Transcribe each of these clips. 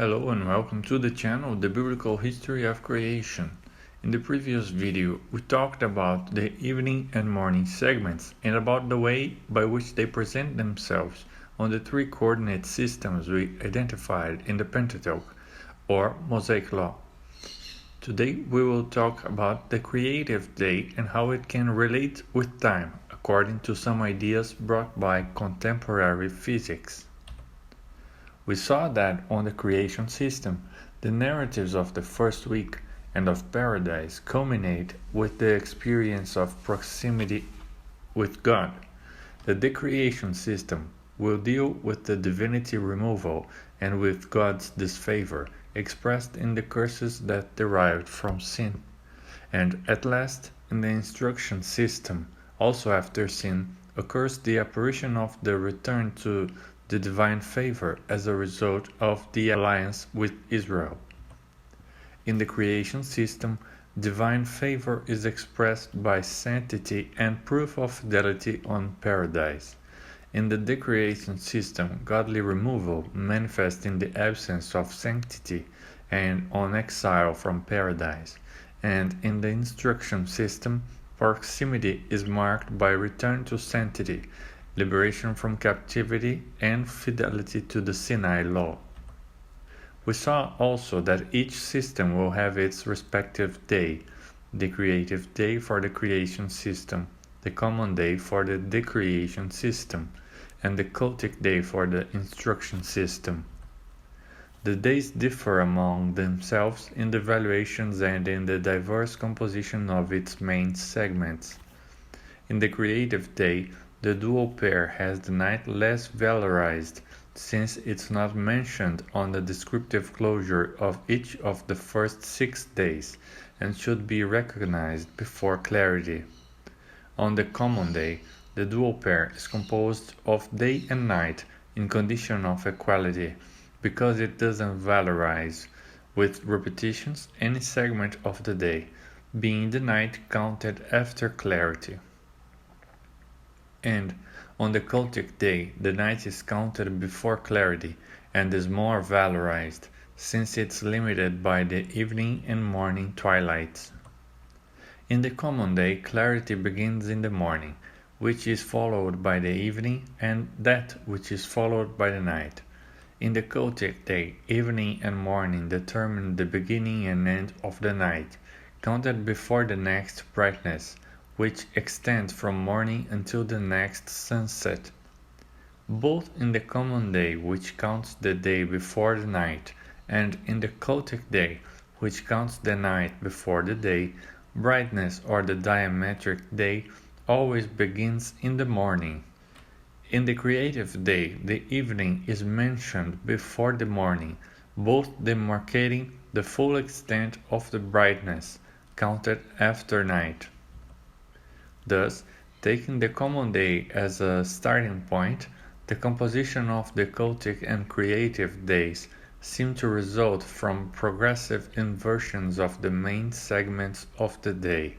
Hello and welcome to the channel The Biblical History of Creation. In the previous video, we talked about the evening and morning segments and about the way by which they present themselves on the three coordinate systems we identified in the Pentateuch, or Mosaic Law. Today we will talk about the creative day and how it can relate with time, according to some ideas brought by contemporary physics. We saw that on the creation system, the narratives of the first week and of paradise culminate with the experience of proximity with God. The decreation system will deal with the divinity removal and with God's disfavor, expressed in the curses that derived from sin. And at last, in the instruction system, also after sin, occurs the apparition of the return to the divine favor as a result of the alliance with Israel. In the creation system, divine favor is expressed by sanctity and proof of fidelity on paradise. In the decreation system, godly removal manifests in the absence of sanctity and on exile from paradise. And in the instruction system, proximity is marked by return to sanctity, liberation from captivity, and fidelity to the Sinai law. We saw also that each system will have its respective day, the creative day for the creation system, the common day for the decreation system, and the cultic day for the instruction system. The days differ among themselves in the valuations and in the diverse composition of its main segments. In the creative day, the dual pair has the night less valorized, since it's not mentioned on the descriptive closure of each of the first 6 days, and should be recognized before clarity. On the common day, the dual pair is composed of day and night in condition of equality, because it doesn't valorize with repetitions any segment of the day, being the night counted after clarity. And on the cultic day, the night is counted before clarity and is more valorized, since it's limited by the evening and morning twilights. In the common day, clarity begins in the morning, which is followed by the evening, and that which is followed by the night. In the cultic day, evening and morning determine the beginning and end of the night, counted before the next brightness, which extends from morning until the next sunset. Both in the common day, which counts the day before the night, and in the cultic day, which counts the night before the day, brightness or the diametric day always begins in the morning. In the creative day, the evening is mentioned before the morning, both demarcating the full extent of the brightness, counted after night. Thus, taking the common day as a starting point, the composition of the cultic and creative days seem to result from progressive inversions of the main segments of the day.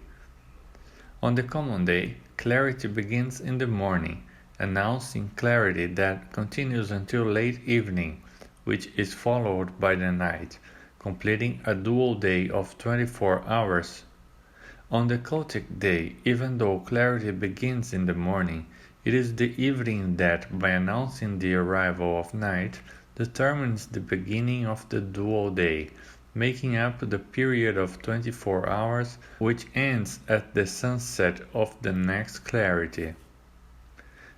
On the common day, clarity begins in the morning, announcing clarity that continues until late evening, which is followed by the night, completing a dual day of 24 hours. On the cultic day, even though clarity begins in the morning, it is the evening that, by announcing the arrival of night, determines the beginning of the dual day, making up the period of 24 hours, which ends at the sunset of the next clarity.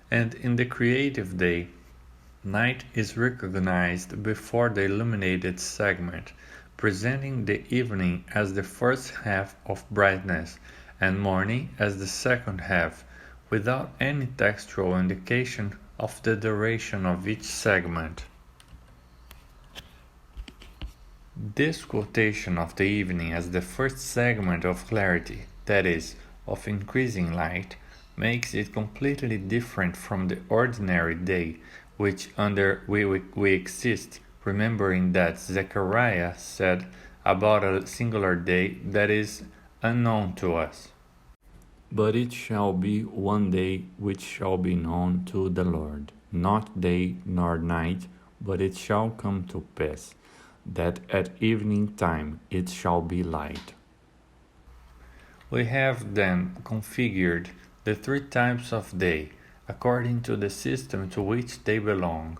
And in the creative day, night is recognized before the illuminated segment, presenting the evening as the first half of brightness and morning as the second half, without any textual indication of the duration of each segment. This quotation of the evening as the first segment of clarity, that is, of increasing light, makes it completely different from the ordinary day which under we exist, remembering that Zechariah said about a singular day that is unknown to us. But it shall be one day which shall be known to the Lord, not day nor night, but it shall come to pass, that at evening time it shall be light. We have then configured the three types of day according to the system to which they belong.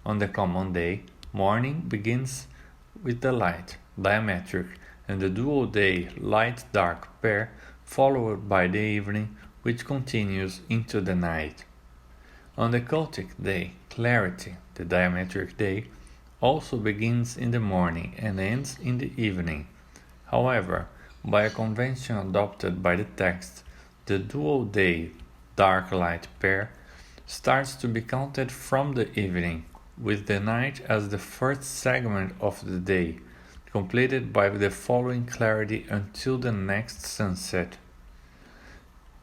On the common day, morning begins with the light, diametric, and the dual day, light-dark pair, followed by the evening, which continues into the night. On the cultic day, clarity, the diametric day, also begins in the morning and ends in the evening. However, by a convention adopted by the text, the dual day, dark-light pair, starts to be counted from the evening, with the night as the first segment of the day, completed by the following clarity until the next sunset.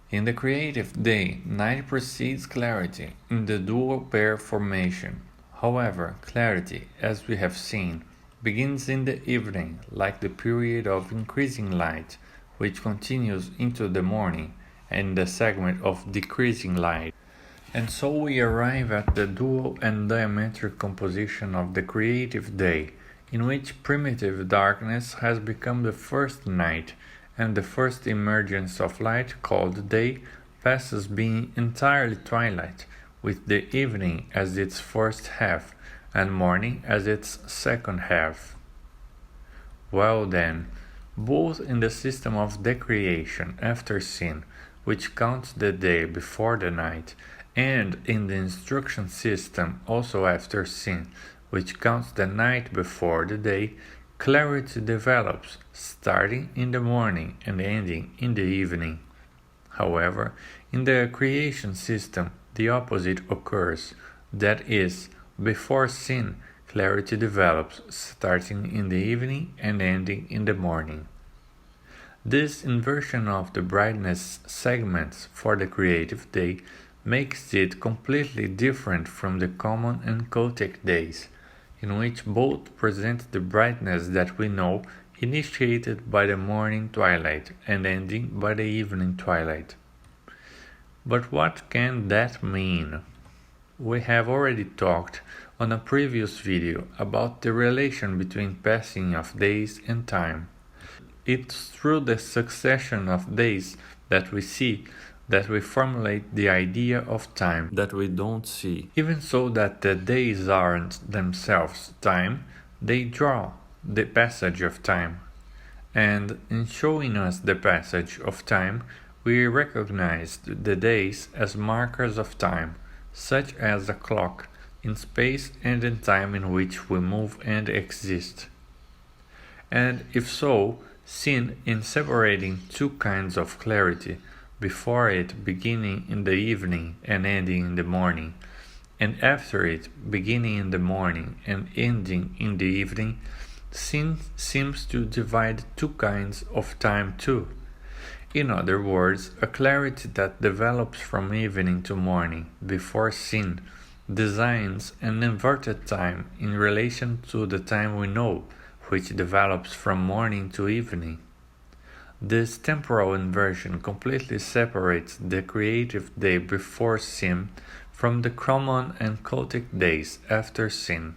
In the creative day, night precedes clarity in the dual pair formation. However, clarity, as we have seen, begins in the evening, like the period of increasing light, which continues into the morning, and the segment of decreasing light. And so we arrive at the dual and diametric composition of the creative day, in which primitive darkness has become the first night, and the first emergence of light, called day, passes being entirely twilight, with the evening as its first half, and morning as its second half. Well then, both in the system of decreation after sin, which counts the day before the night, and in the instruction system also after sin, which counts the night before the day, clarity develops, starting in the morning and ending in the evening. However, in the creation system, the opposite occurs, that is, before sin, clarity develops, starting in the evening and ending in the morning. This inversion of the brightness segments for the creative day makes it completely different from the common and cultic days, in which both present the brightness that we know, initiated by the morning twilight and ending by the evening twilight. But what can that mean? We have already talked on a previous video about the relation between passing of days and time. It's through the succession of days that we see that we formulate the idea of time that we don't see. Even so that the days aren't themselves time, they draw the passage of time. And in showing us the passage of time, we recognize the days as markers of time, such as a clock, in space and in time in which we move and exist. And if so, sin in separating two kinds of clarity, before it beginning in the evening and ending in the morning, and after it beginning in the morning and ending in the evening, sin seems to divide two kinds of time too. In other words, a clarity that develops from evening to morning before sin designs an inverted time in relation to the time we know, which develops from morning to evening. This temporal inversion completely separates the creative day before sin from the common and cultic days after sin.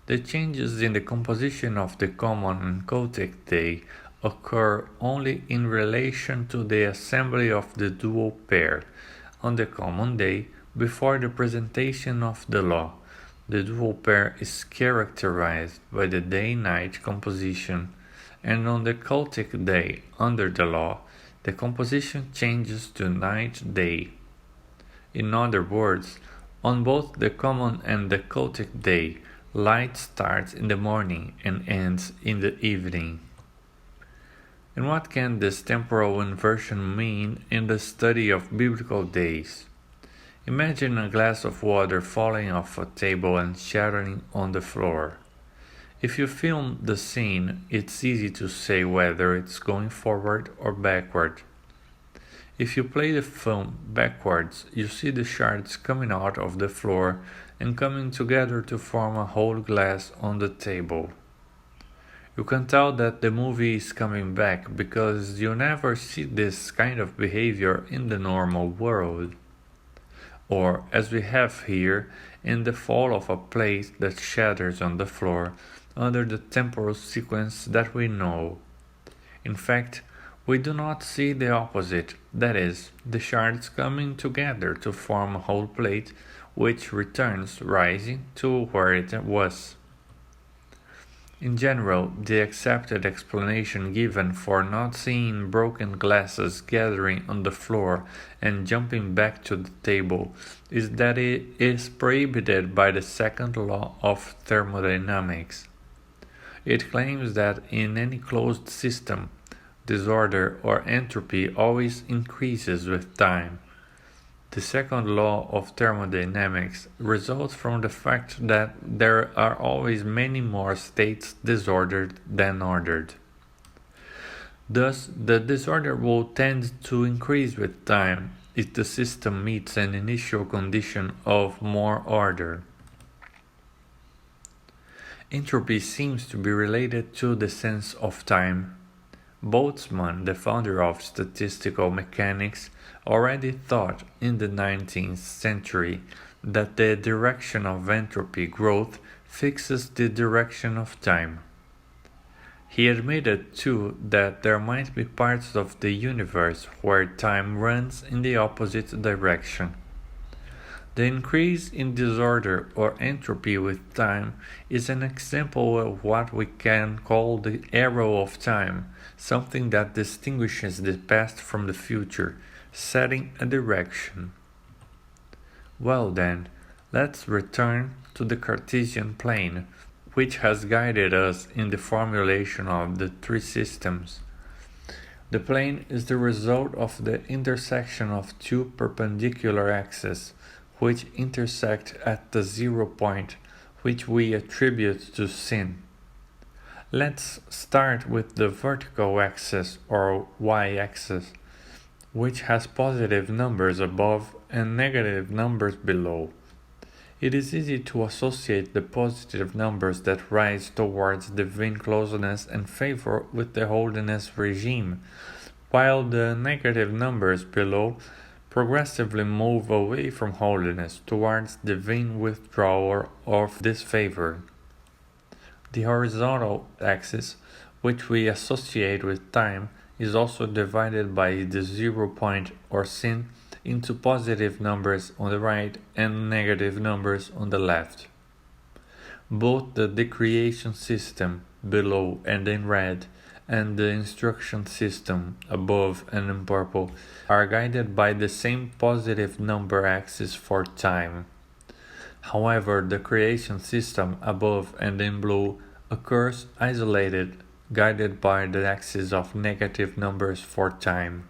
The changes in the composition of the common and cultic day occur only in relation to the assembly of the dual pair. On the common day, before the presentation of the law, the dual pair is characterized by the day-night composition, and on the cultic day, under the law, the composition changes to night-day. In other words, on both the common and the cultic day, light starts in the morning and ends in the evening. And what can this temporal inversion mean in the study of biblical days? Imagine a glass of water falling off a table and shattering on the floor. If you film the scene, it's easy to say whether it's going forward or backward. If you play the film backwards, you see the shards coming out of the floor and coming together to form a whole glass on the table. You can tell that the movie is coming back because you never see this kind of behavior in the normal world. or as we have here, in the fall of a plate that shatters on the floor under the temporal sequence that we know. In fact, we do not see the opposite, that is, the shards coming together to form a whole plate which returns rising to where it was. In general, the accepted explanation given for not seeing broken glasses gathering on the floor and jumping back to the table is that it is prohibited by the second law of thermodynamics. It claims that in any closed system, disorder or entropy always increases with time. The second law of thermodynamics results from the fact that there are always many more states disordered than ordered. Thus, the disorder will tend to increase with time if the system meets an initial condition of more order. Entropy seems to be related to the sense of time. Boltzmann, the founder of statistical mechanics, already thought in the 19th century that the direction of entropy growth fixes the direction of time. He admitted too that there might be parts of the universe where time runs in the opposite direction. The increase in disorder or entropy with time is an example of what we can call the arrow of time, something that distinguishes the past from the future, setting a direction. Well then, let's return to the Cartesian plane, which has guided us in the formulation of the three systems. The plane is the result of the intersection of two perpendicular axes, which intersect at the 0 point, which we attribute to sin. Let's start with the vertical axis or y-axis, which has positive numbers above and negative numbers below. It is easy to associate the positive numbers that rise towards divine closeness and favor with the holiness regime, while the negative numbers below progressively move away from holiness towards divine withdrawal of disfavor. The horizontal axis, which we associate with time, is also divided by the 0 point or sin into positive numbers on the right and negative numbers on the left. Both the decreation system, below and in red, and the instruction system, above and in purple, are guided by the same positive number axis for time. However, the creation system, above and in blue, occurs isolated, guided by the axis of negative numbers for time.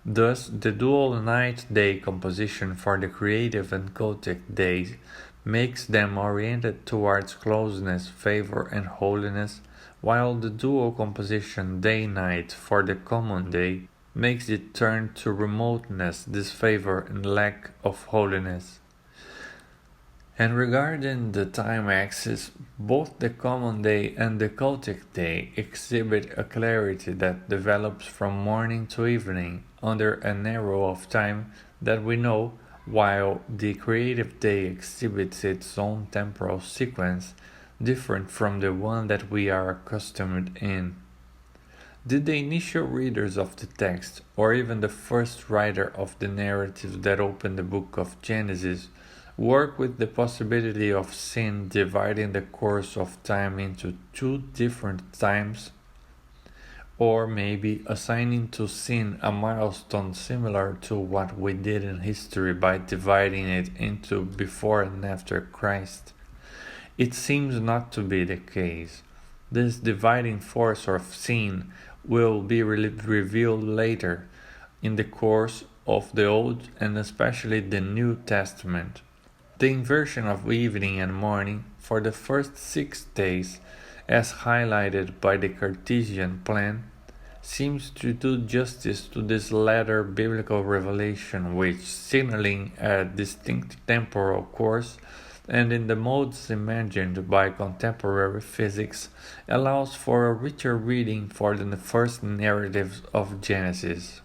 Thus, the dual night-day composition for the creative and cultic days makes them oriented towards closeness, favor, and holiness, while the dual composition day-night for the common day makes it turn to remoteness, disfavor, and lack of holiness. And regarding the time axis, both the common day and the cultic day exhibit a clarity that develops from morning to evening under an arrow of time that we know, while the creative day exhibits its own temporal sequence, different from the one that we are accustomed in. Did the initial readers of the text, or even the first writer of the narrative that opened the book of Genesis, work with the possibility of sin dividing the course of time into two different times? Or maybe assigning to sin a milestone similar to what we did in history by dividing it into before and after Christ? It seems not to be the case. This dividing force of sin will be revealed later in the course of the Old and especially the New Testament. The inversion of evening and morning for the first 6 days, as highlighted by the Cartesian plan, seems to do justice to this latter biblical revelation, which, signaling a distinct temporal course, and in the modes imagined by contemporary physics, allows for a richer reading for the first narratives of Genesis.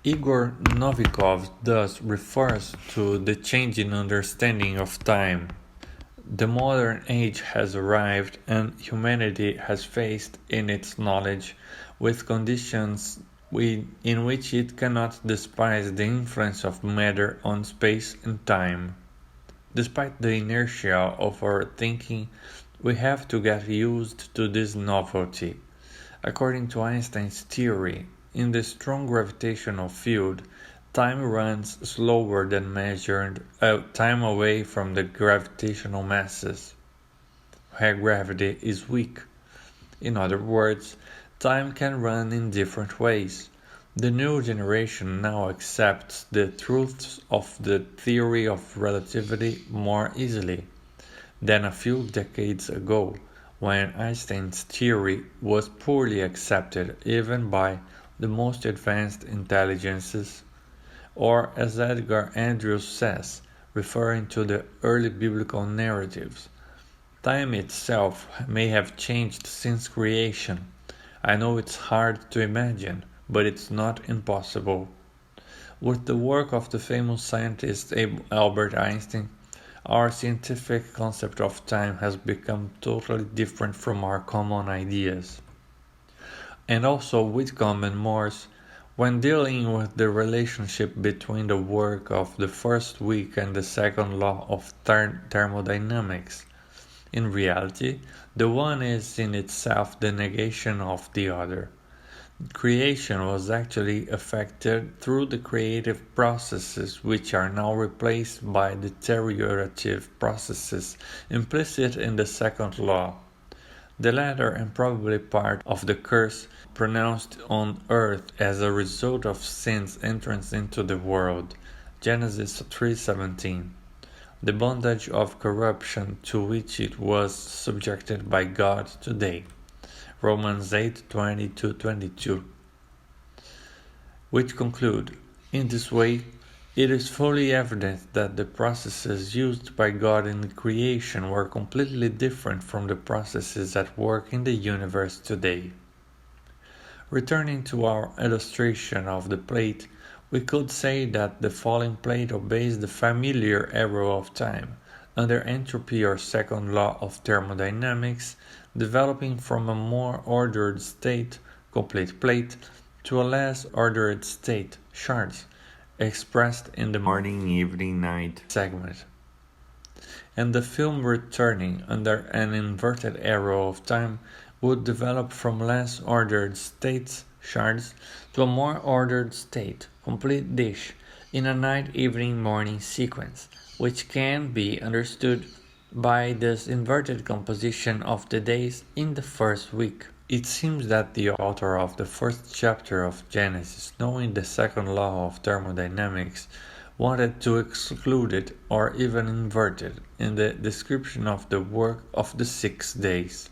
Igor Novikov thus refers to the changing understanding of time. The modern age has arrived and humanity has faced in its knowledge with conditions in which it cannot despise the influence of matter on space and time. Despite the inertia of our thinking, we have to get used to this novelty. According to Einstein's theory, in the strong gravitational field, time runs slower than measured time away from the gravitational masses, where gravity is weak. In other words, time can run in different ways. The new generation now accepts the truths of the theory of relativity more easily than a few decades ago, when Einstein's theory was poorly accepted even by the most advanced intelligences, or as Edgar Andrews says, referring to the early biblical narratives, time itself may have changed since creation. I know it's hard to imagine, but it's not impossible. With the work of the famous scientist Albert Einstein, our scientific concept of time has become totally different from our common ideas. And also Whitcomb and Morse, when dealing with the relationship between the work of the first week and the second law of thermodynamics. In reality, the one is in itself the negation of the other. Creation was actually effected through the creative processes which are now replaced by deteriorative processes implicit in the second law. The latter and probably part of the curse pronounced on earth as a result of sin's entrance into the world. Genesis 3:17. The bondage of corruption to which it was subjected by God today. Romans 8:20-22, which conclude, in this way, it is fully evident that the processes used by God in creation were completely different from the processes at work in the universe today. Returning to our illustration of the plate, we could say that the falling plate obeys the familiar arrow of time, under entropy or second law of thermodynamics, developing from a more ordered state, complete plate, to a less ordered state, shards, expressed in the morning, evening, night segment. And the film returning under an inverted arrow of time would develop from less ordered states, shards, to a more ordered state, complete dish, in a night, evening, morning sequence, which can be understood by this inverted composition of the days in the first week. It seems that the author of the first chapter of Genesis, knowing the second law of thermodynamics, wanted to exclude it or even invert it in the description of the work of the 6 days.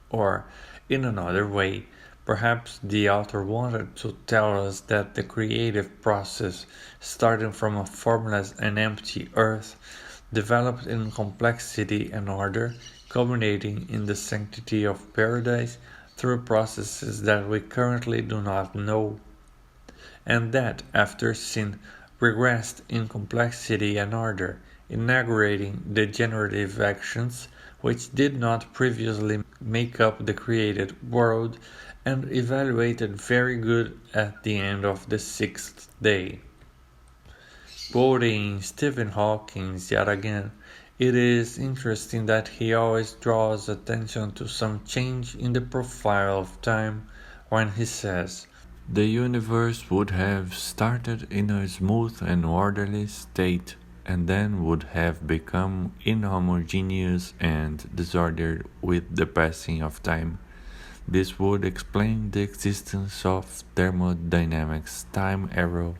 Or, in another way, perhaps the author wanted to tell us that the creative process, starting from a formless and empty earth, developed in complexity and order, culminating in the sanctity of paradise through processes that we currently do not know, and that, after sin, regressed in complexity and order, inaugurating the generative actions which did not previously make up the created world, and evaluated very good at the end of the 6th day. Quoting Stephen Hawking yet again, it is interesting that he always draws attention to some change in the profile of time when he says, "The universe would have started in a smooth and orderly state, and then would have become inhomogeneous and disordered with the passing of time. This would explain the existence of thermodynamics time arrow."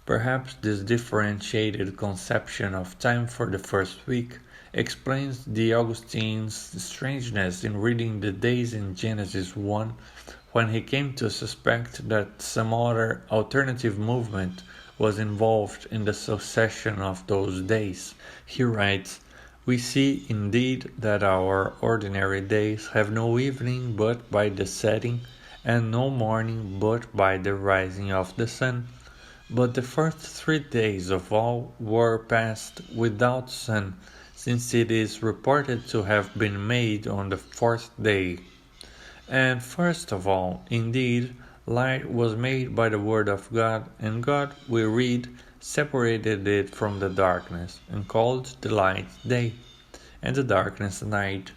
Perhaps this differentiated conception of time for the first week explains the Augustine's strangeness in reading the days in Genesis 1 when he came to suspect that some other alternative movement was involved in the succession of those days. He writes, "We see indeed that our ordinary days have no evening but by the setting, and no morning but by the rising of the sun. But the first 3 days of all were passed without sun, since it is reported to have been made on the fourth day. And first of all, indeed, light was made by the word of God, and God, we read, separated it from the darkness, and called the light day, and the darkness night.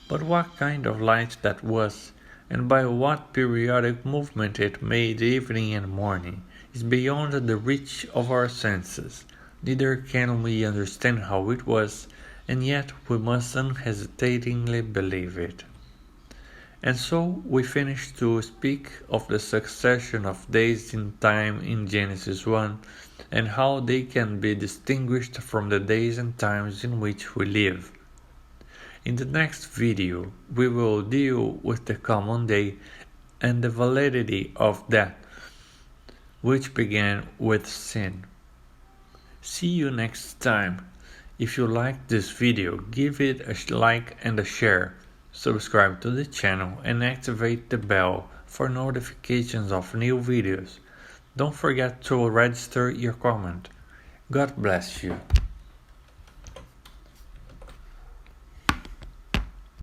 But what kind of light that was, and by what periodic movement it made evening and morning, is beyond the reach of our senses. Neither can we understand how it was, and yet we must unhesitatingly believe it. And so we finish to speak of the succession of days in time in Genesis 1, and how they can be distinguished from the days and times in which we live. In the next video, we will deal with the common day and the validity of that, which began with sin. See you next time. If you liked this video, give it a like and a share. Subscribe to the channel and activate the bell for notifications of new videos. Don't forget to register your comment. God bless you.